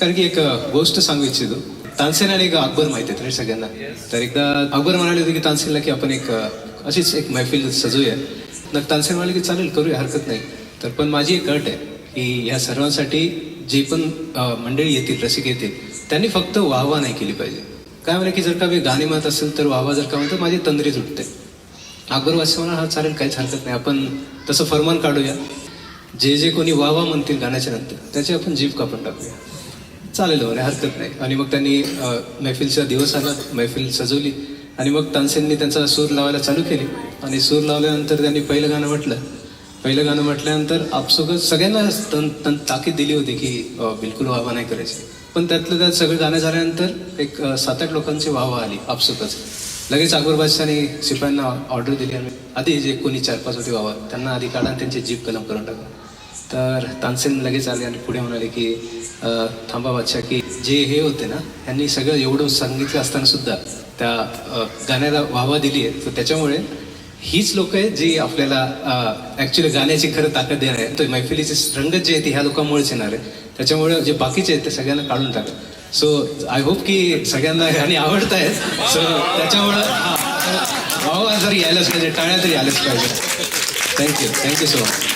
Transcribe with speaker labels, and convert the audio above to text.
Speaker 1: कारण की एक गोष्ट सांगू इच्छितो. तानसेन आणि एक अकबर माहिती आहे सगळ्यांना. तर एकदा अकबर म्हणाले होते की तानसेनला की आपण एक अशीच एक मैफिल सजूया. मग तानसेन म्हणाले की चालेल, करूया, हरकत नाही. तर पण माझी एक अट आहे की ह्या सर्वांसाठी जे पण मंडळी येतील, रसिक येतील, त्यांनी फक्त वाहवा नाही केली पाहिजे. काय म्हणे की जर का मी गाणे म्हणत असेल तर वाहवा जर का म्हणतो माझी तंद्री तुटते. अकबर वास्य म्हणा, हा चालेल, काहीच हरकत नाही, आपण तसं फरमान काढूया. जे जे कोणी वाहवा म्हणतील गाण्याच्या नंतर त्याची आपण जीभ कापून टाकूया. चालेल म्हणे, हरकत नाही. आणि मग त्यांनी मैफिलचा दिवस आला, मैफिल सजवली आणि मग तानसेननी त्यांचा सूर लावायला चालू केली. आणि सूर लावल्यानंतर त्यांनी पहिलं गाणं म्हटलं. पहिलं गाणं म्हटल्यानंतर आपसुकच सगळ्यांना ताकीद दिली होती की बिलकुल वाहवा नाही करायची. पण त्यातलं त्यात सगळं गाणं झाल्यानंतर एक 7-8 लोकांची वाहवा आली आपसुकच. लगेच अकबर बादशाहने शिपायांना ऑर्डर दिली आणि आधी जे कोणी 4-5 होते वाहवा त्यांना आधी काढा आणि त्यांची जीभ कलम करून टाका. तर तानसेन लगेच आले आणि पुढे म्हणाले की थांबा बादशाह, की जे हे होते ना, यांनी सगळं एवढं सांगितलं असताना सुद्धा त्या गाण्याला वाहवा दिली आहे. तर त्याच्यामुळे हीच लोक आहेत जी आपल्याला ॲक्च्युली गाण्याची खरं ताकद देणार आहे. तर मैफिलीची रंगत जी आहे ती ह्या लोकांमुळेच येणार आहे. त्याच्यामुळे जे बाकीचे आहेत ते सगळ्यांना काढून टाका. सो आय होप की सगळ्यांना गाणी आवडत आहेत. सो त्याच्यामुळं वाहवा जरी यायलाच पाहिजे, टाळ्या तरी आल्याच पाहिजे. Thank you so much.